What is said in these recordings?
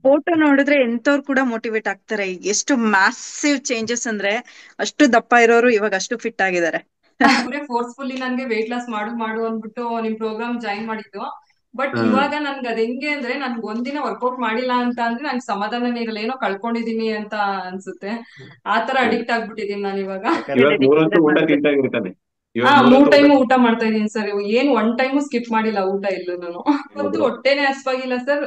Photo ನೋಡಿದ್ರೆ ಎಂತವ್ರು ಕೂಡ motivate ಆಗ್ತಾರೆ. ಎಷ್ಟು ಮ್ಯಾಸಿವ್ ಚೇಂಜಸ್ ಅಂದ್ರೆ ಅಷ್ಟು ದಪ್ಪ ಇರೋರು ಇವಾಗ ಅಷ್ಟು ಫಿಟ್ ಆಗಿದ್ದಾರೆ. ಅವರೇ ಫೋರ್ಸ್ಫುಲ್ಲಿ ನನ್ಗೆ ವೇಟ್ ಲಾಸ್ ಮಾಡು ಅಂದ್ಬಿಟ್ಟು ನಿಮ್ ಪ್ರೋಗ್ರಾಮ್ ಜಾಯಿನ್ ಮಾಡಿದ್ದು. ಬಟ್ ಇವಾಗ ನನ್ಗೆ ಅದ್ ಹೆಂಗೆ ಅಂದ್ರೆ ನನ್ಗೆ ಒಂದಿನ ವರ್ಕೌಟ್ ಮಾಡಿಲ್ಲ ಅಂತ ಅಂದ್ರೆ ನಂಗೆ ಸಮಾಧಾನನೇ ಇರಲ್ಲ, ಏನೋ ಕಳ್ಕೊಂಡಿದೀನಿ ಅಂತ ಅನ್ಸುತ್ತೆ. ಆತರ ಅಡಿಕ್ಟ್ ಆಗ್ಬಿಟ್ಟಿದೀನಿ ನಾನು ಇವಾಗ. ಇವಾಗ 3 ಹೊತ್ತು ಊಟ ತಿಂತಾಗಿರ್ತಾನೆ. ಹಾ, ಇವಾಗ 3 ಟೈಮು ಊಟ ಮಾಡ್ತಾ ಇದೀನಿ ಸರ್. ಏನ್ 1 ಟೈಮು ಸ್ಕಿಪ್ ಮಾಡಿಲ್ಲ ಊಟ ಇಲ್ಲೂ ನಾನು. ಇವತ್ತು ಹೌದು. ಹೊಟ್ಟೆನೆ ಹಸ್ವಾಗಿಲ್ಲ ಸರ್.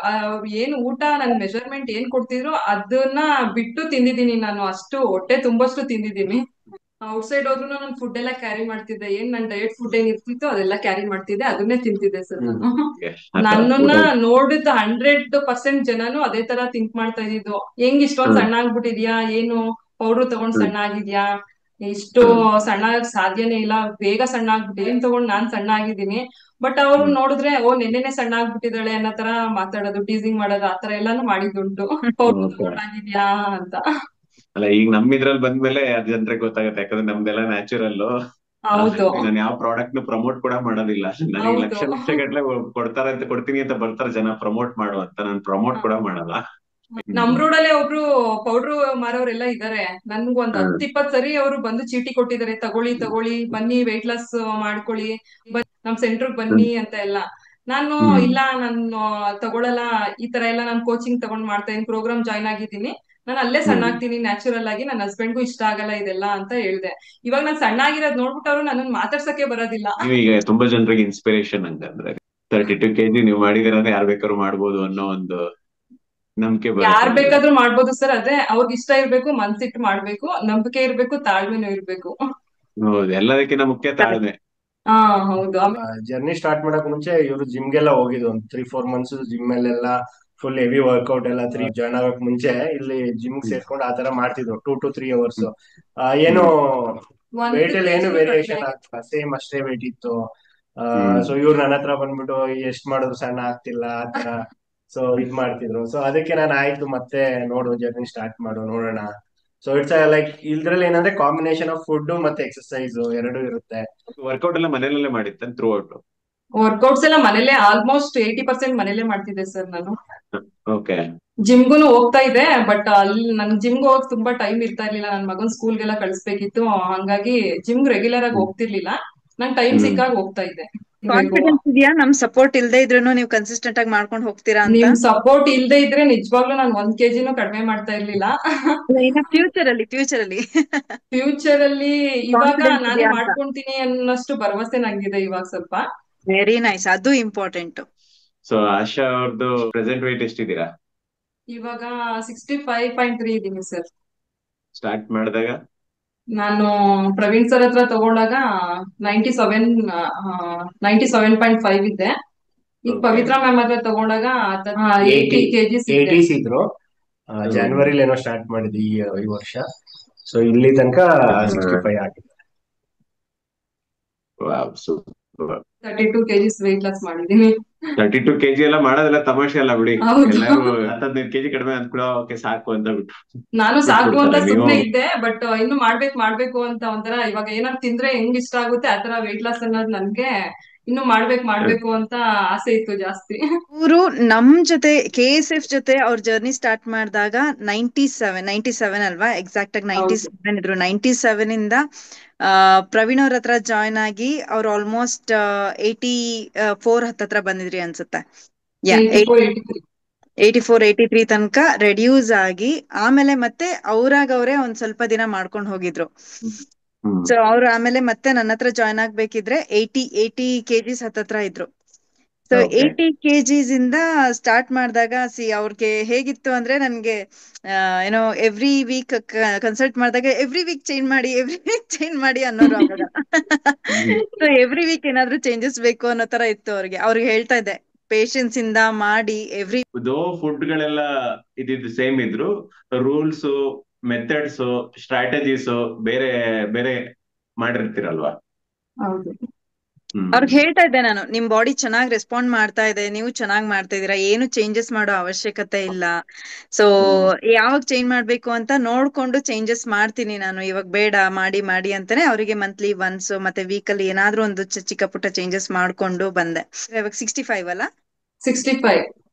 ಏನ್ ಊಟ ನನ್ ಮೆಜರ್ಮೆಂಟ್ ಏನ್ ಕೊಡ್ತಿದ್ರು ಅದನ್ನ ಬಿಟ್ಟು ತಿಂದಿದೀನಿ ನಾನು. ಅಷ್ಟು ಹೊಟ್ಟೆ ತುಂಬಷ್ಟು ತಿಂದಿದೀನಿ. ಔಟ್ಸೈಡ್ ಹೋದ್ರು ನಾನು ಫುಡ್ ಎಲ್ಲ ಕ್ಯಾರಿ ಮಾಡ್ತಿದ್ದೆ. ಏನ್ ನನ್ ಡಯಟ್ ಫುಡ್ ಏನ್ ಇರ್ತಿತ್ತು ಅದೆಲ್ಲ ಕ್ಯಾರಿ ಮಾಡ್ತಿದ್ದೆ, ಅದನ್ನೇ ತಿಂತಿದ್ದೆ ಸರ್ ನಾನು. ನನ್ನನ್ನ ನೋಡಿದ 100% ಜನನು ಅದೇ ತರ ಥಿಂಕ್ ಮಾಡ್ತಾ ಇದ್ದಿದ್ದು. ಹೆಂಗ್ ಇಷ್ಟೊಂದ್ ಸಣ್ಣ ಆಗ್ಬಿಟ್ಟಿದ್ಯಾ, ಏನು ಪೌಡ್ರು ತಗೊಂಡ್ ಸಣ್ಣ ಆಗಿದ್ಯಾ, ಇಷ್ಟು ಸಣ್ಣ ಆಗಕ್ ಸಾಧ್ಯನೇ ಇಲ್ಲ, ಬೇಗ ಸಣ್ಣ ಆಗ್ಬಿಟ್ಟು ಏನ್ ತಗೊಂಡ್ ನಾನ್ ಸಣ್ಣ ಆಗಿದ್ದೀನಿ. ಬಟ್ ಅವ್ರು ನೋಡಿದ್ರೆ ನೆನ್ನೆನೆ ಸಣ್ಣ ಆಗ್ಬಿಟ್ಟಿದ್ದಾಳೆ ಅನ್ನೋ ತರ ಮಾತಾಡೋದು, ಟೀಸಿಂಗ್ ಮಾಡೋದು, ಆತರ ಎಲ್ಲಾನು ಮಾಡಿದ್ದುಂಟು. ಪೌಡ್ರು ತಗೊಂಡಾಗಿದ್ಯಾ ಅಂತ. ಅಲ್ಲ, ಈಗ ಇದ್ರಲ್ಲಿ ಬಂದ್ಮೇಲೆ ಅದ್ ಜನರಿಗೆ ಗೊತ್ತಾಗುತ್ತೆ. ಯಾಕಂದ್ರೆ ನಮ್ದೆಲ್ಲ ನ್ಯಾಚುರಲ್. ಹೌದು ನಾನು ಯಾವ ಪ್ರಾಡಕ್ಟ್ ನು ಪ್ರಮೋಟ್ ಕೂಡ ಮಾಡೋದಿಲ್ಲ. ನನಗೆ ಹೌದು. ಲಕ್ಷ ಗಟ್ಲೆ ಕೊಡ್ತೀನಿ ಅಂತ ಬರ್ತಾರೆ ಜನ ಪ್ರಮೋಟ್ ಮಾಡು ಅಂತ. ನಾನು ಪ್ರಮೋಟ್ ಕೂಡ ಮಾಡಲ್ಲ. ನಮ್ ರೋಡಲ್ಲೇ ಒಬ್ರು ಪೌಡ್ರು ಮಾರೋರೆಲ್ಲ ಇದಾರೆ. ನನ್ಗೆ ಒಂದ್ 10-20 ಸರಿ ಅವರು ಬಂದು ಚೀಟಿ ಕೊಟ್ಟಿದ್ದಾರೆ, ತಗೊಳ್ಳಿ ಬನ್ನಿ ವೆಯ್ಟ್ ಲಾಸ್ ಮಾಡ್ಕೊಳ್ಳಿ, ನಮ್ ಸೆಂಟರ್ಗ್ ಬನ್ನಿ ಅಂತ ಎಲ್ಲ. ನಾನು ಇಲ್ಲ, ನಾನು ತಗೊಳಲ್ಲ, ಈ ತರ ಎಲ್ಲ ನಾನು ಕೋಚಿಂಗ್ ತಗೊಂಡ್ ಮಾಡ್ತಾ ಇದೀನಿ, ಪ್ರೋಗ್ರಾಮ್ ಜಾಯ್ನ್ ಆಗಿದ್ದೀನಿ, ನಾನು ಅಲ್ಲೇ ಸಣ್ಣ ಆಗ್ತೀನಿ ನ್ಯಾಚುರಲ್ ಆಗಿ, ನನ್ನ ಹಸ್ಬೆಂಡ್ಗೂ ಇಷ್ಟ ಆಗಲ್ಲ ಇದೆಲ್ಲ ಅಂತ ಹೇಳ್ದೆ. ಇವಾಗ ನಾನ್ ಸಣ್ಣ ಆಗಿರೋದ್ ನೋಡ್ಬಿಟ್ಟು ಅವ್ರು ನನ್ನನ್ ಮಾತಾಡ್ಸಕ್ಕೆ ಬರೋದಿಲ್ಲ. ನೀವೀಗ ತುಂಬಾ ಜನರಿಗೆ ಇನ್ಸ್ಪಿರೇಷನ್ ಹಂಗಂದ್ರೆ 32 kg ನೀವು ಮಾಡಿದಿರ ಯಾರು ಬೇಕಾದ್ರೂ ಮಾಡ್ಬೋದು ಅನ್ನೋ ಒಂದು ನಂಬಿಕೆ ಯಾರ್ ಬರುತ್ತೆ. ಬೇಕಾದ್ರೂ ಮಾಡ್ಬೋದು ಸರ್. ಅದೇ ಅವ್ರಿಗೆ ಇಷ್ಟ ಇರ್ಬೇಕು, ಮನ್ಸಿಟ್ಟು ಮಾಡ್ಬೇಕು, ನಂಬಿಕೆ ಇರ್ಬೇಕು, ತಾಳ್ಮೆನೂ ಇರ್ಬೇಕು. ಹೌದು, ಎಲ್ಲದಕ್ಕಿಂತ ಮುಖ್ಯ ತಾಳ್ಮೆ. ಹಾ ಹೌದು. ಜರ್ನಿ ಸ್ಟಾರ್ಟ್ ಮಾಡಕ್ ಮುಂಚೆ ಇವರು ಜಿಮ್ಗೆಲ್ಲ ಹೋಗಿದ್ದು ಒಂದು 3-4 ಮಂತ್ಸ್. ಜಿಮ್ ಅಲ್ಲೆಲ್ಲ ಫುಲ್ ಹೆವಿ ವರ್ಕೌಟ್ ಎಲ್ಲ ಜಾಯ್ನ್ ಆಗಕ್ ಮುಂಚೆ ಇಲ್ಲಿ ಜಿಮ್ ಸೇರ್ಕೊಂಡು ಆತರ ಮಾಡ್ತಿದ್ರು 2 to 3 hours. ಏನು ವೇಟ್ ಅಲ್ಲಿ ಏನು ವೇರಿಯೇಷನ್ ಆಗ್ತಿಲ್ಲ, ಸೇಮ್ ಅಷ್ಟೇ ವೇಟ್ ಇತ್ತು. ಸೊ ಇವ್ರು ನನ್ನ ಹತ್ರ ಬಂದ್ಬಿಟ್ಟು ಎಷ್ಟ್ ಮಾಡಿದ್ರು ಸಣ್ಣ ಆಗ್ತಿಲ್ಲ ಆತರ. ಸೊ ಇದ್ ಮಾಡ್ತಿದ್ರು. ಸೊ ಅದಕ್ಕೆ ನಾನು ಆಯ್ತು ಮತ್ತೆ ನೋಡು ಜರ್ನಿ ಸ್ಟಾರ್ಟ್ ಮಾಡು ನೋಡೋಣ. ಸೊ ಇಟ್ಸ್ ಲೈಕ್ ಇದ್ರಲ್ಲಿ ಏನಂದ್ರೆ ಕಾಂಬಿನೇಷನ್ ಆಫ್ ಫುಡ್ ಮತ್ತೆ ಎಕ್ಸರ್ಸೈಸ್ ಎರಡು ಇರುತ್ತೆ. ವರ್ಕೌಟ್ ಎಲ್ಲ ಮನೆಯಲ್ಲೇ ಮಾಡಿತ್ತ ಥ್ರೂ ಔಟ್? ವರ್ಕೌಟ್ಸ್ ಎಲ್ಲ ಮನೇಲೆ ಆಲ್ಮೋಸ್ಟ್ 80% ಮನೇಲೆ ಮಾಡ್ತಿದ್ದೆ ಸರ್ ನಾನು. ಓಕೆ. ಜಿಮ್ಗುನು ಹೋಗ್ತಾ ಇದ್ದೆ, ಬಟ್ ಅಲ್ಲಿ ನನ್ ಜಿಮ್ಗೆ ಹೋಗಕ್ ತುಂಬಾ ಟೈಮ್ ಇರ್ತಾ ಇರ್ಲಿಲ್ಲ. ನನ್ ಮಗನ್ ಸ್ಕೂಲ್ಗೆಲ್ಲ ಕಳಿಸ್ಬೇಕಿತ್ತು, ಹಂಗಾಗಿ ಜಿಮ್ ರೆಗ್ಯುಲರ್ ಆಗಿ ಹೋಗ್ತಿರ್ಲಿಲ್ಲ. ನಂಗೆ ಟೈಮ್ ಸಿಕ್ಕಾಗ ಹೋಗ್ತಾ ಇದ್ದೆ. ಕಾನ್ಫಿಡೆನ್ಸ್ ಇದೆಯಾ ನಮ್ ಸಪೋರ್ಟ್ ಇಲ್ದೇ ಇದ್ರೂ ನೀವು ಕನ್ಸಿಸ್ಟೆಂಟ್ ಆಗಿ ಮಾಡ್ಕೊಂಡು ಹೋಗ್ತೀರಾ ಅಂತ? ನಿಮ್ ಸಪೋರ್ಟ್ ಇಲ್ದೇ ಇದ್ರೆ ನಿಜವಾಗ್ಲೂ ನಾನು 1 kgನೂ ಕಡಿಮೆ ಮಾಡ್ತಾ ಇರ್ಲಿಲ್ಲ. ಫ್ಯೂಚರ್ ಅಲ್ಲಿ ಫ್ಯೂಚರ್ ಅಲ್ಲಿ ಇವಾಗ ಕಾನ್ಫಿಡೆನ್ಸ್ ನಾನೇ ಇದೆಯಾ ಅಂತ? ಮಾಡ್ಕೊಂತೀನಿ ಅನ್ನೋಷ್ಟು ಭರವಸೆ ನಂಗಿದೆ ಇವಾಗ ಸ್ವಲ್ಪ. ವೆರಿ ನೈಸ್, ಅದು ಇಂಪಾರ್ಟೆಂಟ್. ಸೊ ಆಶಾ ಅವ್ರದ್ದು ಪ್ರೆಸೆಂಟ್ ವೇಟ್ ಎಷ್ಟಿದ್ದೀರಾ ಇವಾಗ? 65.3 ಇದೀನಿ ಸರ್. ಸ್ಟಾರ್ಟ್ ಮಾಡಿದಾಗ? ನಾನು ಪ್ರವೀಣ್ ಸರ್ ಹತ್ರ ತಗೊಂಡಾಗ 97.5 ಇದ್ದೆ. ಈಗ ಪವಿತ್ರ ಮ್ಯಾಮ್ ಹತ್ರ ತಗೊಂಡಾಗ 80 kgs ಇದ್ರು. ಜನವರಿಲಿ ಏನೋ ಸ್ಟಾರ್ಟ್ ಮಾಡಿದ್ವಿ ಈ ವರ್ಷ. ಸೊ ಇಲ್ಲಿ ತನಕ 65 ಆಗಿದೆ. 32 kgs ವೆಯ್ಟ್ ಲಾಸ್ ಮಾಡಿದೀನಿ. 32 kg ಎಲ್ಲ ಮಾಡೋದೆಲ್ಲ ತಮಾಷೆ ಅಲ್ಲ ಬಿಡಿ. ಹೌದು. ಎಲ್ಲರೂ 10-15 kg ಕಡಿಮೆ ಅಂದ್ಬಿಡೋ ಓಕೆ ಸಾಕು ಅಂತ ಬಿಟ್ಟು ನಾನು ಸಾಕು ಅಂತ ಬಿಟ್ಬಿಡ್ತಾರೆ. ಸುಮ್ನೆ ನೀವು ಇದ್ದೆ, ಬಟ್ ಇನ್ನು ಮಾಡ್ಬೇಕು ಅಂತ ಒಂಥರ, ಇವಾಗ ಏನಾದ್ರು ತಿಂದ್ರೆ ಹೆಂಗ್ ಇಷ್ಟ ಆಗುತ್ತೆ ಆತರ ವೆಯ್ಟ್ ಲಾಸ್ ಅನ್ನೋದು ನನ್ಗೆ ಇನ್ನು ಮಾಡ್ಬೇಕು ಅಂತ ಆಸೆ ಇತ್ತು ಜಾಸ್ತಿ. ಇವರು ನಮ್ ಜೊತೆ KSF ಜೊತೆ ಅವ್ರ ಜರ್ನಿ ಸ್ಟಾರ್ಟ್ ಮಾಡಿದಾಗ 97 ಅಲ್ವಾ? ಎಕ್ಸಾಕ್ಟ್ ಆಗಿ 97 ಇದ್ರು. 97 ಇಂದ ಪ್ರವೀಣ್ ಅವ್ರ ಹತ್ರ ಜಾಯ್ನ್ ಆಗಿ ಅವ್ರು ಆಲ್ಮೋಸ್ಟ್ 84 ಹತ್ತತ್ರ ಬಂದಿದ್ರಿ ಅನ್ಸುತ್ತೆ. 84-83 ತನಕ ರೆಡ್ಯೂಸ್ ಆಗಿ ಆಮೇಲೆ ಮತ್ತೆ ಅವ್ರೇ ಒಂದ್ ಸ್ವಲ್ಪ ದಿನ ಮಾಡ್ಕೊಂಡು ಹೋಗಿದ್ರು. ಸೊ ಅವ್ರು ಆಮೇಲೆ ಮತ್ತೆ ನನ್ನ ಹತ್ರ ಜಾಯ್ನ್ ಆಗ್ಬೇಕಿದ್ರೆ 80 kgs ಹತ್ತತ್ರ ಇದ್ರು. ಸೊ 80 kgs ಇಂದ ಸ್ಟಾರ್ಟ್ ಮಾಡಿದಾಗ ಅವ್ರಿಗೆ ಹೇಗಿತ್ತು ಅಂದ್ರೆ, ನನ್ಗೆ ಏನೋ ಎವ್ರಿ ವೀಕ್ ಕನ್ಸಲ್ಟ್ ಮಾಡಿದಾಗ ಎವ್ರಿ ವೀಕ್ ಚೇಂಜ್ ಮಾಡಿ ಅನ್ನೋರು ಅವಾಗ. ಸೊ ಎವ್ರಿ ವೀಕ್ ಏನಾದ್ರು ಚೇಂಜಸ್ ಬೇಕು ಅನ್ನೋ ತರ ಇತ್ತು ಅವ್ರಿಗೆ ಹೇಳ್ತಾ ಇದ್ದೆ ಪೇಶನ್ಸ್ ಇಂದ ಮಾಡಿ ಫುಡ್ ಗಳೆಲ್ಲ ಇದಿದ್ದು ಸೇಮ್ ಇದ್ರು, ರೂಲ್ಸ್ ಮೆಥಡ್ಸ್ ಸ್ಟ್ರಾಟಜೀಸ್ ಬೇರೆ ಬೇರೆ ಮಾಡಿರ್ತೀರಲ್ವಾ? ಅವ್ರಿಗೆ ಹೇಳ್ತಾ ಇದ್ದೆ ನಾನು, ನಿಮ್ ಬಾಡಿ ಚೆನ್ನಾಗಿ ರೆಸ್ಪಾಂಡ್ ಮಾಡ್ತಾ ಇದೆ, ನೀವು ಚೆನ್ನಾಗಿ ಮಾಡ್ತಾ ಇದೀರಾ, ಏನು ಚೇಂಜಸ್ ಮಾಡೋ ಅವಶ್ಯಕತೆ ಇಲ್ಲ. ಸೊ ಯಾವಾಗ ಚೇಂಜ್ ಮಾಡ್ಬೇಕು ಅಂತ ನೋಡ್ಕೊಂಡು ಚೇಂಜಸ್ ಮಾಡ್ತೀನಿ ನಾನು, ಇವಾಗ ಬೇಡ ಮಾಡಿ ಅಂತಾನೆ ಅವರಿಗೆ ಮಂತ್ಲಿ ಒನ್ಸ್ ಮತ್ತೆ ವೀಕಲ್ಲಿ ಏನಾದ್ರೂ ಒಂದು ಚಿಕ್ಕ ಪುಟ್ಟ ಚೇಂಜಸ್ ಮಾಡ್ಕೊಂಡು ಬಂದೆ. ಇವಾಗ 65 ಅಲ್ಲ? 65.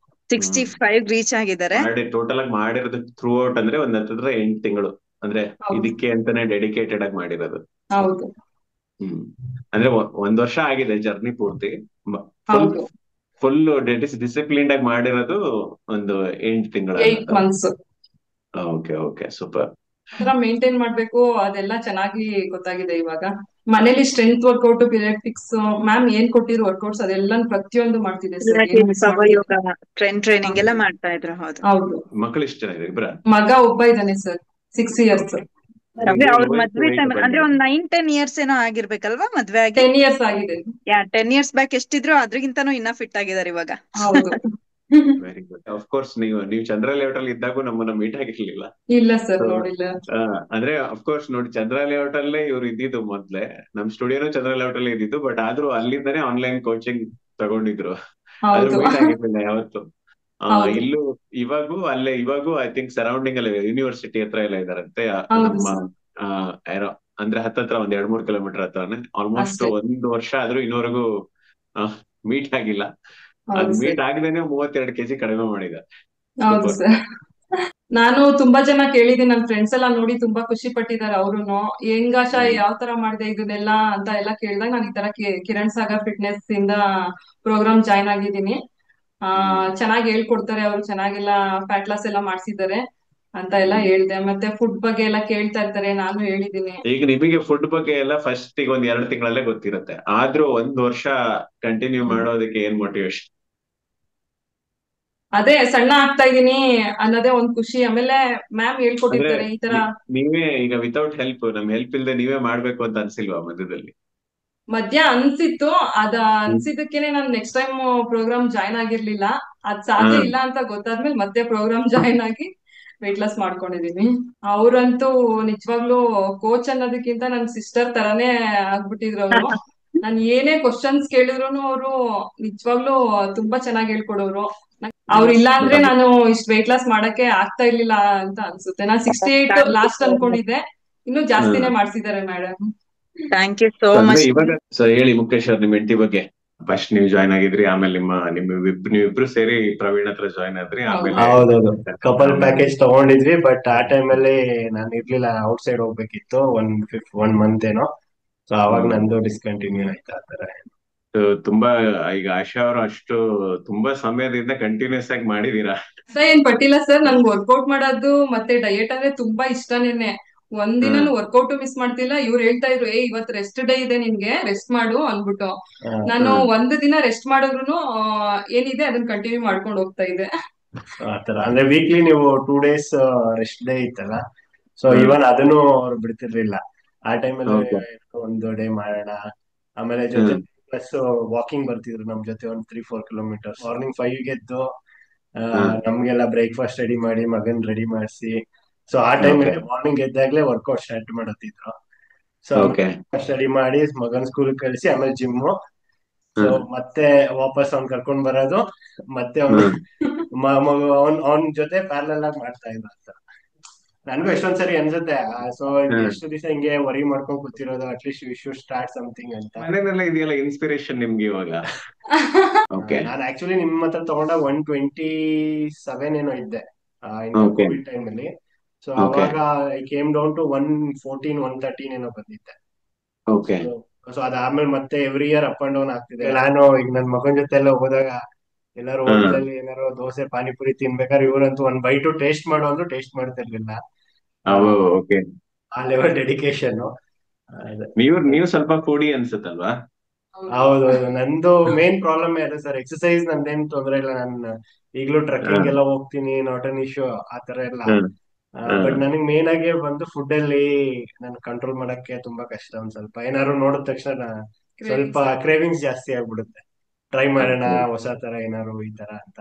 65 ರೀಚ್ ಆಗಿದ್ದಾರೆ. ಟೋಟಲ್ ಆಗಿ ಮಾಡಿರೋದು ಥ್ರೂ ಔಟ್ ಅಂದ್ರೆ ಒಂದ್ ಹತ್ತಿರ 8 ತಿಂಗಳು ಅಂದ್ರೆ ಇದಕ್ಕೆ ಅಂತಾನೆ ಡೆಡಿಕೇಟೆಡ್ ಆಗಿ ಮಾಡಿರೋದು. ಹೌದು. ಅಂದ್ರೆ 1 ವರ್ಷ ಆಗಿದೆ ಜರ್ನಿ ಪೂರ್ತಿ. ಫುಲ್ ಡಿಸಿಪ್ಲಿನ್ಡ್ ಆಗಿ ಮಾಡಿರೋದು ಒಂದು 8 ತಿಂಗಳ. 8 months. Okay super. ಮೇಂಟೈನ್ ಮಾಡ್ಬೇಕು ಅದೆಲ್ಲ ಚೆನ್ನಾಗಿ ಗೊತ್ತಾಗಿದೆ ಇವಾಗ. ಮನೇಲಿ ಸ್ಟ್ರೆಂತ್ ವರ್ಕೌಟ್, ಪಿಲಾಟಿಕ್ಸ್ ಮ್ಯಾಮ್ ಏನ್ ಕೊಟ್ಟಿರೋ ವರ್ಕೌಟ್ಸ್ ಅದೆಲ್ಲ ಪ್ರತಿಯೊಂದು ಮಾಡ್ತಿದ್ದೆ ಸರ್. ಟ್ರೈನಿಂಗ್ ಎಲ್ಲ ಮಾಡ್ತಾ ಇದ್ರು. ಹೌದು. ಮಕ್ಕಳು ಇಷ್ಟ ಇಬ್ರ? ಮಗ ಒಬ್ಬ ಇದ್ದಾನೆ ಸರ್, 6 years. ಅವ್ರ ಮದ್ವೆ ಟೈಮ್ ಅಂದ್ರೆ ಒಂದ್ 9-10 years ಏನೋ ಆಗಿರ್ಬೇಕಲ್ವಾ ಮದ್ವೆ ಆಗಿ? 10 years ಆಗಿದೆ. 10 years ಬ್ಯಾಕ್ ಎಷ್ಟಿದ್ರು ಅದ್ರಗಿಂತಾನು ಇನ್ನ ಫಿಟ್ ಆಗಿದ್ದಾರೆ ಇವಾಗ. ಹೌದು. Very good. ಆಫ್ ಕೋರ್ಸ್ ನೀವು ಚಂದ್ರ ಲೇಔಟ್ ಅಲ್ಲಿ ಇದ್ದಾಗೂ ನಮ್ಮನ್ನ ಮೀಟ್ ಆಗಿರ್ಲಿಲ್ಲ. ಇಲ್ಲ ಸರ್, ನೋಡಿಲ್ಲ. ಅಂದ್ರೆ ಅಫ್ ಕೋರ್ಸ್ ನೋಡಿ, ಚಂದ್ರ ಲೇಔಟ್ ಅಲ್ಲೇ ಇವ್ರು ಇದ್ದಿದ್ದು ಮೊದ್ಲೇ. ನಮ್ ಸ್ಟುಡಿಯೋನು ಚಂದ್ರ ಲೇಔಟ್ ಅಲ್ಲೇ ಇದ್ದಿದ್ದು, ಬಟ್ ಆದ್ರೂ ಅಲ್ಲಿಂದಾನೇ ಆನ್ಲೈನ್ ಕೋಚಿಂಗ್ ತಗೊಂಡಿದ್ರು. ಆದ್ರೂ ಮೀಟ್ ಆಗಿರ್ಲಿಲ್ಲ ಯಾವತ್ತು. ಇವಾಗೂ ಐ ಥಿಂಕ್ ಸರೌಂಡಿಂಗ್ ಅಲ್ಲಿ ಯೂನಿವರ್ಸಿಟಿ ಹತ್ರ ಎಲ್ಲ ಇದಾರಂತೆ ನಮ್ಮ. ಅಂದ್ರೆ ಹತ್ತತ್ರ ಒಂದ್ 2-3 ಕಿಲೋಮೀಟರ್ ಹತ್ರನೇ. ಆಲ್ಮೋಸ್ಟ್ 1 ವರ್ಷ ಆದ್ರೂ ಇನ್ನೂವರೆಗೂ ಮೀಟ್ ಆಗಿಲ್ಲ. ಅದ್ ಮೀಟ್ ಆಗದೇನೆ 32 kg ಕಡಿಮೆ ಮಾಡಿದ. ಹೌದು ಸರ್. ನಾನು ತುಂಬಾ ಜನ ಕೇಳಿದೀನಿ, ನನ್ ಫ್ರೆಂಡ್ಸ್ ಎಲ್ಲ ನೋಡಿ ತುಂಬಾ ಖುಷಿ ಪಟ್ಟಿದ್ದಾರೆ. ಅವ್ರುನು ಹೆಂಗಾಶಾ ಯಾವ ತರ ಮಾಡಿದೆ ಇದನ್ನೆಲ್ಲ ಅಂತ ಎಲ್ಲ ಕೇಳಿದಾಗ ನಾನು ಈ ತರ ಕಿರಣ್ ಸಾಗರ್ ಫಿಟ್ನೆಸ್ ಇಂದ ಪ್ರೋಗ್ರಾಮ್ ಜಾಯ್ನ್ ಆಗಿದ್ದೀನಿ. ಚೆನ್ನಾಗಿ ಹೇಳ್ಕೊಡ್ತಾರೆ ಅವ್ರು, ಚೆನ್ನಾಗೆಲ್ಲ ಫ್ಯಾಟ್ ಲಾಸ್ ಎಲ್ಲ ಮಾಡ್ಸಿದ್ದಾರೆ ಅಂತ ಎಲ್ಲ ಹೇಳ್ದೆ. ಮತ್ತೆ ಫುಡ್ ಬಗ್ಗೆ ಎಲ್ಲ ಕೇಳ್ತಾ ಇರ್ತಾರೆ, ನಾನು ಹೇಳಿದೀನಿ. ಈಗ ನಿಮಗೆ ಫುಡ್ ಬಗ್ಗೆ ಎಲ್ಲ ಫಸ್ಟ್ ಈಗ 1-2 ತಿಂಗಳಲ್ಲೇ ಗೊತ್ತಿರುತ್ತೆ, ಆದ್ರೂ 1 ವರ್ಷ ಕಂಟಿನ್ಯೂ ಮಾಡೋದಕ್ಕೆ ಏನ್ ಮೋಟಿವೇಶನ್? ಅದೇ ಸಣ್ಣ ಆಗ್ತಾ ಇದೀನಿ ಅನ್ನೋದೇ ಒಂದ್ ಖುಷಿ. ಆಮೇಲೆ ಮ್ಯಾಮ್ ಹೇಳ್ಕೊಟ್ಟಿರ್ತಾರೆ ಈ ತರ. ನೀವೇ ಈಗ ವಿತೌಟ್ ಹೆಲ್ಪ್, ನಮ್ ಹೆಲ್ಪ್ ಇಲ್ದೆ ನೀವೇ ಮಾಡ್ಬೇಕು ಅಂತ ಅನ್ಸಿಲ್ವಾ ಮಧ್ಯದಲ್ಲಿ? ಮಧ್ಯ ಅನ್ಸಿತ್ತು. ಅನ್ಸಿದ್ದಕ್ಕೇನೆ ನಾನು ನೆಕ್ಸ್ಟ್ ಟೈಮ್ ಪ್ರೋಗ್ರಾಮ್ ಜಾಯ್ನ್ ಆಗಿರ್ಲಿಲ್ಲ. ಅದ್ ಸಾಧ್ಯ ಇಲ್ಲ ಅಂತ ಗೊತ್ತಾದ್ಮೇಲೆ ಮತ್ತೆ ಪ್ರೋಗ್ರಾಮ್ ಜಾಯ್ನ್ ಆಗಿ ವೆಯ್ಟ್ ಲಾಸ್ ಮಾಡ್ಕೊಂಡಿದೀನಿ. ಅವ್ರಂತೂ ನಿಜವಾಗ್ಲೂ ಕೋಚ್ ಅನ್ನೋದಕ್ಕಿಂತ ನನ್ ಸಿಸ್ಟರ್ ತರಾನೇ ಆಗ್ಬಿಟ್ಟಿದ್ರು ಅವ್ರು. ನಾನ್ ಏನೇ ಕ್ವಶನ್ಸ್ ಕೇಳಿದ್ರು ಅವರು ನಿಜವಾಗ್ಲೂ ತುಂಬಾ ಚೆನ್ನಾಗಿ ಹೇಳ್ಕೊಡೋರು. ಅವ್ರು ಇಲ್ಲ ಅಂದ್ರೆ ನಾನು ಇಷ್ಟು ವೆಯ್ಟ್ ಲಾಸ್ ಮಾಡಕ್ಕೆ ಆಗ್ತಾ ಇರ್ಲಿಲ್ಲ ಅಂತ ಅನ್ಸುತ್ತೆ. ನಾನ್ 68 ಲಾಸ್ಟ್ ಅನ್ಕೊಂಡಿದ್ದೆ, ಇನ್ನು ಜಾಸ್ತಿನೇ ಮಾಡ್ಸಿದ್ದಾರೆ madam. Thank you so much. ಇವಾಗ ಹೇಳಿ ಮುಖೇಶ್ ಅವ್ರ, ನಿಮ್ ಹೆಂಡತಿ ಬಗ್ಗೆ. ಫಸ್ಟ್ ನೀವು ಜಾಯ್ನ್ ಆಗಿದ್ರಿ, ಆಮೇಲೆ ನೀವಿಬ್ರು ಸೇರಿ ಪ್ರವೀಣ್ ಹತ್ರ ಜಾಯ್ನ್ ಆದ್ರಿ, ಆಮೇಲೆ ಹೌದೌದು ಕಪಲ್ ಪ್ಯಾಕೇಜ್ ತಗೊಂಡಿದ್ವಿ. ಬಟ್ ಆ ಟೈಮ್ ಅಲ್ಲಿ ನಾನು ಇರ್ಲಿಲ್ಲ, ಔಟ್ ಸೈಡ್ ಹೋಗ್ಬೇಕಿತ್ತು 1 month ಏನೋ. ಸೊ ಅವಾಗ ನಂದು ಡಿಸ್ಕಂಟಿನ್ಯೂ ಆಯ್ತು ಆತರ. ತುಂಬಾ ಈಗ ಆಶಾ ಅವರು ಅಷ್ಟು ತುಂಬಾ ಸಮಯದಿಂದ ಕಂಟಿನ್ಯೂಸ್ ಆಗಿ ಮಾಡಿದೀರಾ? ಏನ್ ಪಟ್ಟಿಲ್ಲ ಸರ್, ನನ್ಗೆ ವರ್ಕೌಟ್ ಮಾಡೋದು ಮತ್ತೆ ಡಯಟ್ ಅಂದ್ರೆ ತುಂಬಾ ಇಷ್ಟನೇನೆ. ಒಂದಿನನು ವರ್ಕೌಟ್ ಮಿಸ್ ಮಾಡ್ತಿಲ್ಲ. ಇವ್ರು ಹೇಳ್ತಾ ಇದ್ರು, ಇವತ್ತು ರೆಸ್ಟ್ ಡೇ ಇದೆ ನಿನ್ಗೆ, ರೆಸ್ಟ್ ಮಾಡು ಅನ್ಬಿಟ್ಟು. ನಾನು 1 ದಿನ ರೆಸ್ಟ್ ಮಾಡಿದ್ರು ಏನಿದೆ ಅದನ್ನ ಕಂಟಿನ್ಯೂ ಮಾಡ್ಕೊಂಡು ಹೋಗ್ತಾ ಇದ್ದೆ. ಆತರ ಅಂದ್ರೆ ವೀಕ್ಲಿ ನೀವು 2 days ರೆಸ್ಟ್ ಡೇ ಇತ್ತಲ್ಲ, ಸೊ ಇವನ್ ಅದನ್ನು ಅವ್ರು ಬಿಡ್ತಿರ್ಲಿಲ್ಲ. ಆ ಟೈಮಲ್ಲಿ 1 day ಮಾಡೋಣ. ಆಮೇಲೆ ಜೊತೆ ಪ್ಲಸ್ ವಾಕಿಂಗ್ ಬರ್ತಿದ್ರು ನಮ್ ಜೊತೆ 3-4 kilometers. ಮಾರ್ನಿಂಗ್ 5ಗೆ ಎದ್ದು ನಮ್ಗೆಲ್ಲ ಬ್ರೇಕ್ಫಾಸ್ಟ್ ರೆಡಿ ಮಾಡಿ, ಮಗನ್ ರೆಡಿ ಮಾಡಿಸಿ, ಸೊ ಆ ಟೈಮಲ್ಲಿ ಮಾರ್ನಿಂಗ್ ಎದ್ದಾಗ್ಲೇ ವರ್ಕೌಟ್ ಸ್ಟಾರ್ಟ್ ಮಾಡತ್ತಿದ್ರು. ಸೊ ಸ್ಟಡಿ ಮಾಡಿ ಮಗನ್ ಸ್ಕೂಲ್ ಕಳಿಸಿ ಆಮೇಲೆ ಜಿಮ್. ಸೊ ಮತ್ತೆ ವಾಪಸ್ ಅವ್ನ್ ಕರ್ಕೊಂಡ್ ಬರೋದು, ಮತ್ತೆ ಅವ್ನ ಜೊತೆ ಪ್ಯಾರಲಲ್ ಆಗಿ ಮಾಡ್ತಾ ಇದ್ರು ಅಂತ. ನನ್ಗೂ ಎಷ್ಟೊಂದ್ಸರಿ ಅನ್ಸುತ್ತೆ, ಸೊ ಎಷ್ಟು ದಿವಸ ಹಿಂಗೆ ವರಿ ಮಾಡ್ಕೊಂಡ್ ಕೂತಿರೋದು, at least we should start something ಅಂತ. ಮನೆಯಲ್ಲ ಇದೆಯಲ್ಲ ಇನ್ಸ್ಪಿರೇಷನ್ ನಿಮ್ಗೆ ಇವಾಗ? ನಾನು ಆಕ್ಚುಲಿ ನಿಮ್ ಹತ್ರ ತಗೊಂಡಾಗ 127 ಏನೋ ಇದ್ದೆ ಕೋವಿಡ್ ಟೈಮ್ ಅಲ್ಲಿ. ಸೊ ಅವಾಗ ಐ ಕೇಮ್ ಡೌನ್ ಟು 114-113 ಏನೋ ಬಂದಿದ್ದೆ. ಸೊ ಅದಾದ್ಮೇಲೆ ಮತ್ತೆ every year up and down ಆಗ್ತಿದೆ. ನಾನು ಈಗ ನನ್ ಮಗನ್ ಜೊತೆ ಎಲ್ಲ ಹೋದಾಗ ಎಲ್ಲಾರು ಹೋಟೆಲಲ್ಲಿ ಏನಾರು ದೋಸೆ ಪಾನಿಪುರಿ ತಿನ್ಬೇಕಾದ್ರೆ ಇವ್ರಂತೂ 1 bite ಟೇಸ್ಟ್ ಮಾಡೋ ಅಂದ್ರೂ ಟೇಸ್ಟ್ ಮಾಡ್ತಿರ್ಲಿಲ್ಲ. ಆ ಲೆವೆಲ್ ಡೆಡಿಕೇಶನ್. ನೀವು ಸ್ವಲ್ಪ ಫುಡಿ ಅನ್ಸುತ್ತಲ್ವಾ? ಹೌದೌದು, ನಂದು ಮೇನ್ ಪ್ರಾಬ್ಲಮ್ ಅದೇ ಸರ್. ಎಕ್ಸರ್ಸೈಸ್ ನಂದೇನ್ ತೊಂದ್ರೆ ಇಲ್ಲ, ನಾನು ಈಗ್ಲೂ ಟ್ರೆಕ್ಕಿಂಗ್ ಎಲ್ಲ ಹೋಗ್ತೀನಿ, ನಾಟ್ ಅನ್ ಇಶ್ಯೂ ಆತರ ಎಲ್ಲ. ಬಟ್ ನನಗ್ ಮೇನ್ ಆಗಿ ಬಂದು ಫುಡ್ ಅಲ್ಲಿ ನಾನು ಕಂಟ್ರೋಲ್ ಮಾಡಕ್ಕೆ ತುಂಬಾ ಕಷ್ಟ. ಒಂದ್ ಸ್ವಲ್ಪ ಏನಾದ್ರು ನೋಡಿದ ತಕ್ಷಣ ಸ್ವಲ್ಪ ಕ್ರೇವಿಂಗ್ಸ್ ಜಾಸ್ತಿ ಆಗ್ಬಿಡುತ್ತೆ. ಟ್ರೈ ಮಾಡೋಣ ಹೊಸ ತರ ಏನಾದ್ರು ಈ ತರ ಅಂತ.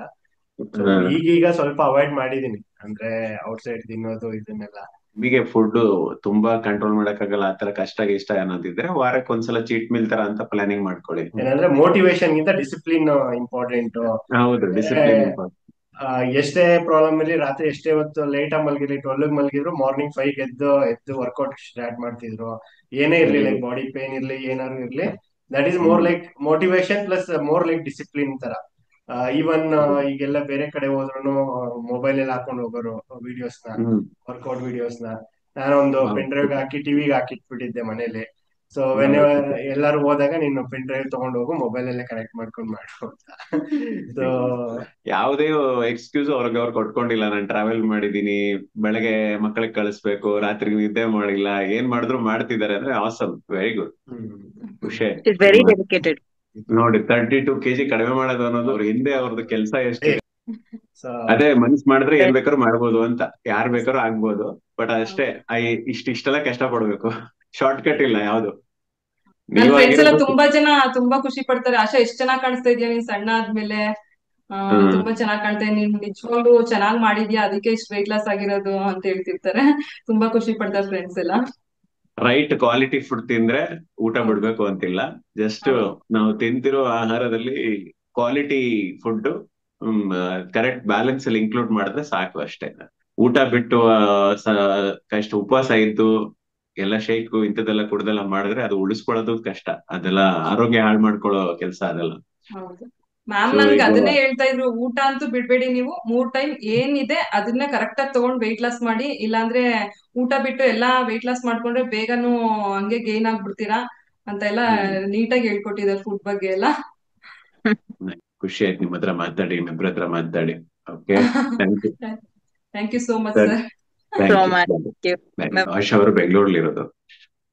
ಸೊ ಈಗೀಗ ಸ್ವಲ್ಪ ಅವಾಯ್ಡ್ ಮಾಡಿದೀನಿ, ಅಂದ್ರೆ ಔಟ್ಸೈಡ್ ತಿನ್ನೋದು ಇದನ್ನೆಲ್ಲ. ನಿಮಗೆ ಫುಡ್ ತುಂಬಾ ಕಂಟ್ರೋಲ್ ಮಾಡಕ್ಕಾಗಲ್ಲ, ಆತರ ಕಷ್ಟ ಇಷ್ಟ ಅನ್ನೋದಿದ್ರೆ ವಾರಕ್ಕೆ ಒಂದ್ಸಲ ಚೀಟ್ ಮೀಲ್ ತರ ಅಂತ ಪ್ಲಾನಿಂಗ್ ಮಾಡ್ಕೊಳ್ಳಿ. ಏನಂದ್ರೆ ಮೋಟಿವೇಶನ್ ಗಿಂತ ಡಿಸಿಪ್ಲಿನ್ ಇಂಪಾರ್ಟೆಂಟ್. ಹೌದು, ಡಿಸಿಪ್ಲಿನ್. ಎಷ್ಟೇ ಪ್ರಾಬ್ಲಮ್ ಇರಲಿ, ರಾತ್ರಿ ಎಷ್ಟೇ ಹೊತ್ತು ಲೇಟ್ ಆಗಿ ಮಲಗಿರ್ಲಿ, 12 ಮಲಗಿದ್ರು ಮಾರ್ನಿಂಗ್ 5 ಎದ್ದು ವರ್ಕೌಟ್ ಸ್ಟಾರ್ಟ್ ಮಾಡ್ತಿದ್ರು. ಏನೇ ಇರ್ಲಿ, ಲೈಕ್ ಬಾಡಿ ಪೇನ್ ಇರ್ಲಿ, ಏನಾದ್ರು ಇರ್ಲಿ, that is more like motivation plus more like discipline ತರ. ಈವನ್ ಈಗೆಲ್ಲ ಬೇರೆ ಕಡೆ ಹೋದ್ರು ಮೊಬೈಲ್ ಅಲ್ಲಿ ಹಾಕೊಂಡು ಹೋಗೋರು ವಿಡಿಯೋಸ್ನ, ವರ್ಕೌಟ್ ವಿಡಿಯೋಸ್ನ. ನಾನೊಂದು ಪೆನ್ ಡ್ರೈವ್ ಹಾಕಿ ಟಿವಿಗೆ ಹಾಕಿಟ್ಬಿಟ್ಟಿದ್ದೆ ಮನೇಲಿ. ಸೊ ವೆನ್ ಎಲ್ಲಾರು ಹೋದಾಗ ನೀನು ಪೆನ್ ಡ್ರೈವ್ ತಗೊಂಡು ಹೋಗು, ಮೊಬೈಲ್ ಅಲ್ಲೇ ಕನೆಕ್ಟ್ ಮಾಡ್ಕೊಂಡು ಮಾಡು ಅಂತ. ಸೊ ಯಾವುದೇ ಎಕ್ಸ್ಕ್ಯೂಸ್ ಅವ್ರಿಗೆ ಅವ್ರು ಕೊಟ್ಕೊಂಡಿಲ್ಲ. ನಾನು ಟ್ರಾವೆಲ್ ಮಾಡಿದೀನಿ, ಬೆಳಗ್ಗೆ ಮಕ್ಕಳಿಗೆ ಕಳಿಸ್ಬೇಕು, ರಾತ್ರಿ ನಿದ್ದೆ ಮಾಡಿಲ್ಲ, ಏನ್ ಮಾಡಿದ್ರು ಮಾಡ್ತಿದ್ದಾರೆ ಅಂದ್ರೆ ಆಸಮ್, ವೆರಿ ಗುಡ್, ಖುಷಿ. Very dedicated. ನೋಡಿ 32 kg ಕಡಿಮೆ ಮಾಡೋದು ಅನ್ನೋದು ಅವ್ರ ಹಿಂದೆ ಅವ್ರದ್ದು ಕೆಲಸ ಎಷ್ಟಿದೆ. ಅದೇ ಮನ್ಸ್ ಮಾಡಿದ್ರೆ ಏನ್ ಬೇಕಾದ್ರೂ ಮಾಡ್ಬೋದು ಅಂತ, ಯಾರ್ ಬೇಕಾದ್ರೂ ಆಗ್ಬೋದು. ಬಟ್ ಅಷ್ಟೇ, ಇಷ್ಟೆಲ್ಲ ಕಷ್ಟ ಪಡ್ಬೇಕು, ಶಾರ್ಟ್ ಕಟ್ ಇಲ್ಲ ಯಾವ್ದು. ನನ್ ಫ್ರೆಂಡ್ಸ್ ಎಲ್ಲ ತುಂಬಾ ಜನ ತುಂಬಾ ಖುಷಿ ಪಡ್ತಾರೆ. ಆಶಾ ಎಷ್ಟ್ ಚೆನ್ನಾಗ್ ಕಾಣಿಸ್ತಾ ಇದೀಯ ನೀನ್ ಸಣ್ಣ ಆದ್ಮೇಲೆ, ತುಂಬಾ ಚೆನ್ನಾಗ್ ಕಾಣ್ತಾ ಇದೀಯ, ನೀನ್ ನಿಜವಾಗ್ಲೂ ಚೆನ್ನಾಗ್ ಮಾಡಿದ್ಯಾ, ಅದಕ್ಕೆ ಇಷ್ಟು ವೆಯ್ಟ್ ಲಾಸ್ ಆಗಿರೋದು ಅಂತ ಹೇಳ್ತಿರ್ತಾರೆ. ತುಂಬಾ ಖುಷಿ ಪಡ್ತಾರೆ ಫ್ರೆಂಡ್ಸ್ ಎಲ್ಲ. ರೈಟ್ ಕ್ವಾಲಿಟಿ ಫುಡ್ ತಿಂದ್ರೆ ಊಟ ಬಿಡ್ಬೇಕು ಅಂತಿಲ್ಲ. ಜಸ್ಟ್ ನಾವು ತಿಂತಿರೋ ಆಹಾರದಲ್ಲಿ ಕ್ವಾಲಿಟಿ ಫುಡ್ ಕರೆಕ್ಟ್ ಬ್ಯಾಲೆನ್ಸ್ ಅಲ್ಲಿ ಇನ್ಕ್ಲೂಡ್ ಮಾಡಿದ್ರೆ ಸಾಕು ಅಷ್ಟೇ. ಊಟ ಬಿಟ್ಟು ಕಷ್ಟ ಉಪವಾಸ ಇದ್ದು ಎಲ್ಲ ಶೇಕು ಇಂಥದ್ದೆಲ್ಲ ಕುಡ್ದೆಲ್ಲ ಮಾಡಿದ್ರೆ ಅದು ಉಳಿಸ್ಕೊಳ್ಳೋದು ಕಷ್ಟ. ಅದೆಲ್ಲ ಆರೋಗ್ಯ ಹಾಳು ಮಾಡ್ಕೊಳ್ಳೋ ಕೆಲಸ ಅದೆಲ್ಲ. ಮ್ಯಾಮ್ ನನ್ಗೆ ಅದನ್ನೇ ಹೇಳ್ತಾ ಇದ್ರು, ಊಟ ಅಂತೂ ಬಿಡ್ಬೇಡಿ ನೀವು, 3 ಟೈಮ್ ಏನಿದೆ ಅದನ್ನ ಕರೆಕ್ಟ್ ಆಗಿ ತಗೊಂಡ್ ವೆಯ್ಟ್ ಲಾಸ್ ಮಾಡಿ, ಇಲ್ಲಾಂದ್ರೆ ಊಟ ಬಿಟ್ಟು ಎಲ್ಲಾ ವೆಯ್ಟ್ ಲಾಸ್ ಮಾಡ್ಕೊಂಡ್ರೆ ಬೇಗನೂ ಹಂಗೆ ಗೇನ್ ಆಗ್ಬಿಡ್ತೀರಾ ಅಂತ ಎಲ್ಲ ನೀಟಾಗಿ ಹೇಳ್ಕೊಟ್ಟಿದ್ದಾರೆ ಫುಡ್ ಬಗ್ಗೆ ಎಲ್ಲ. ಖುಷಿ ಆಯ್ತು ನಿಮ್ ಹತ್ರ ಮಾತಾಡಿ, ನಿಮ್ಮಿಬ್ರ ಹತ್ರ ಮಾತಾಡಿ. Okay, thank you so much sir. Asha ಅವರು ಬೆಂಗಳೂರಲ್ಲಿ ಇರೋದು.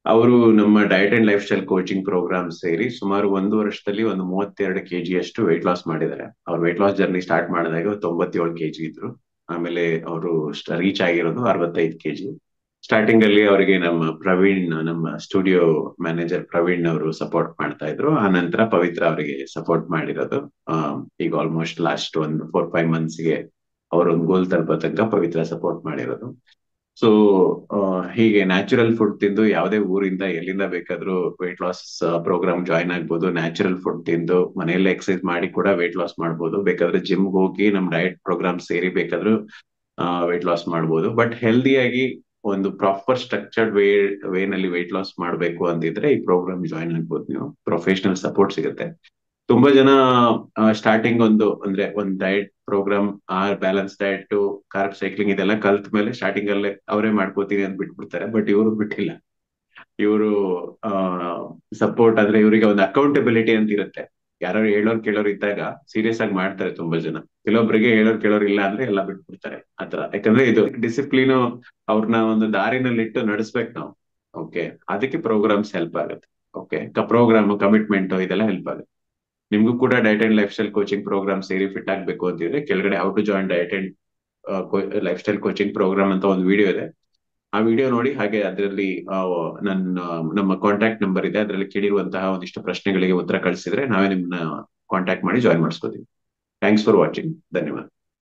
ಅವರು ನಮ್ಮ diet and lifestyle coaching program ಸೇರಿ ಸುಮಾರು 1 ವರ್ಷದಲ್ಲಿ ಒಂದು 32 kg ಅಷ್ಟು ವೆಯ್ಟ್ ಲಾಸ್ ಮಾಡಿದ್ದಾರೆ. ಅವ್ರ ವೆಯ್ಟ್ ಲಾಸ್ ಜರ್ನಿ ಸ್ಟಾರ್ಟ್ ಮಾಡಿದಾಗ 97 kg ಇದ್ರು. ಆಮೇಲೆ ಅವರು ರೀಚ್ ಆಗಿರೋದು 65 kg. ಸ್ಟಾರ್ಟಿಂಗ್ ಅಲ್ಲಿ ಅವರಿಗೆ ನಮ್ಮ ಸ್ಟುಡಿಯೋ ಮ್ಯಾನೇಜರ್ ಪ್ರವೀಣ್ ಅವರು ಸಪೋರ್ಟ್ ಮಾಡ್ತಾ ಇದ್ರು. ಆ ನಂತರ ಪವಿತ್ರ ಅವರಿಗೆ ಸಪೋರ್ಟ್ ಮಾಡಿರೋದು. ಈಗ ಆಲ್ಮೋಸ್ಟ್ ಲಾಸ್ಟ್ ಒಂದು 4-5 ಮಂತ್ಸ್ಗೆ ಅವರೊಂದು ಗೋಲ್ ತಲುಪೋ ತನಕ ಪವಿತ್ರ ಸಪೋರ್ಟ್ ಮಾಡಿರೋದು. ಸೊ ಹೀಗೆ ನ್ಯಾಚುರಲ್ ಫುಡ್ ತಿಂದು ಯಾವುದೇ ಊರಿಂದ ಎಲ್ಲಿಂದ ಬೇಕಾದ್ರೂ ವೆಯ್ಟ್ ಲಾಸ್ ಪ್ರೋಗ್ರಾಮ್ ಜಾಯ್ನ್ ಆಗ್ಬೋದು. ನ್ಯಾಚುರಲ್ ಫುಡ್ ತಿಂದು ಮನೆಯಲ್ಲೇ ಎಕ್ಸರ್ಸೈಸ್ ಮಾಡಿ ಕೂಡ ವೆಯ್ಟ್ ಲಾಸ್ ಮಾಡ್ಬೋದು. ಬೇಕಾದ್ರೆ ಜಿಮ್ಗೆ ಹೋಗಿ ನಮ್ ಡಯಟ್ ಪ್ರೋಗ್ರಾಮ್ ಸೇರಿ ಬೇಕಾದ್ರೂ ವೆಯ್ಟ್ ಲಾಸ್ ಮಾಡ್ಬೋದು. ಬಟ್ ಹೆಲ್ದಿಯಾಗಿ ಒಂದು ಪ್ರಾಪರ್ ಸ್ಟ್ರಕ್ಚರ್ಡ್ ವೇನಲ್ಲಿ ವೆಯ್ಟ್ ಲಾಸ್ ಮಾಡ್ಬೇಕು ಅಂತಿದ್ರೆ ಈ ಪ್ರೋಗ್ರಾಮ್ ಜಾಯ್ನ್ ಆಗ್ಬೋದು. ನೀವು ಪ್ರೊಫೆಷನಲ್ ಸಪೋರ್ಟ್ ಸಿಗುತ್ತೆ. ತುಂಬಾ ಜನ ಸ್ಟಾರ್ಟಿಂಗ್ ಒಂದು diet programme, balance diet, carb cycling ಇದೆಲ್ಲ ಕಲ್ತ್ ಮೇಲೆ ಸ್ಟಾರ್ಟಿಂಗ್ ಅಲ್ಲೇ ಅವರೇ ಮಾಡ್ಕೋತೀನಿ ಅಂತ ಬಿಟ್ಬಿಡ್ತಾರೆ. ಬಟ್ ಇವರು ಬಿಟ್ಟಿಲ್ಲ. ಇವರು ಸಪೋರ್ಟ್ ಅಂದ್ರೆ ಇವರಿಗೆ ಒಂದು ಅಕೌಂಟಬಿಲಿಟಿ ಅಂತ ಇರುತ್ತೆ. ಯಾರು ಹೇಳೋರ್ ಕೇಳೋರ್ ಇದ್ದಾಗ ಸೀರಿಯಸ್ ಆಗಿ ಮಾಡ್ತಾರೆ ತುಂಬಾ ಜನ. ಕೆಲವೊಬ್ಬರಿಗೆ ಹೇಳೋರ್ ಕೇಳೋರ್ ಇಲ್ಲ ಅಂದ್ರೆ ಎಲ್ಲ ಬಿಟ್ಬಿಡ್ತಾರೆ ಆತರ. ಯಾಕಂದ್ರೆ ಇದು ಡಿಸಿಪ್ಲಿನ್, ಅವ್ರನ್ನ ಒಂದು ದಾರಿನಲ್ಲಿಟ್ಟು ನಡೆಸ್ಬೇಕು ನಾವು. ಓಕೆ, ಅದಕ್ಕೆ ಪ್ರೋಗ್ರಾಮ್ಸ್ ಹೆಲ್ಪ್ ಆಗುತ್ತೆ. ಓಕೆ, ಪ್ರೋಗ್ರಾಮ್ ಕಮಿಟ್ಮೆಂಟ್ ಇದೆಲ್ಲ ಹೆಲ್ಪ್ ಆಗುತ್ತೆ. ನಿಮ್ಗೂ ಕೂಡ diet and lifestyle coaching program ಸೇರಿ ಫಿಟ್ ಆಗ್ಬೇಕು ಅಂತಿದ್ರೆ ಕೆಳಗಡೆ how to join diet and lifestyle coaching programme ಅಂತ ಒಂದು ವಿಡಿಯೋ ಇದೆ. ಆ ವಿಡಿಯೋ ನೋಡಿ, ಹಾಗೆ ಅದರಲ್ಲಿ ನಮ್ಮ ಕಾಂಟ್ಯಾಕ್ಟ್ ನಂಬರ್ ಇದೆ, ಅದರಲ್ಲಿ ಕೇಳಿರುವಂತಹ ಒಂದಿಷ್ಟು ಪ್ರಶ್ನೆಗಳಿಗೆ ಉತ್ತರ ಕಳಿಸಿದ್ರೆ ನಾವೇ ನಿಮ್ಮನ್ನ ಕಾಂಟ್ಯಾಕ್ಟ್ ಮಾಡಿ ಜಾಯಿನ್ ಮಾಡಿಸ್ಕೋತೀವಿ. Thanks for watching. ಧನ್ಯವಾದ.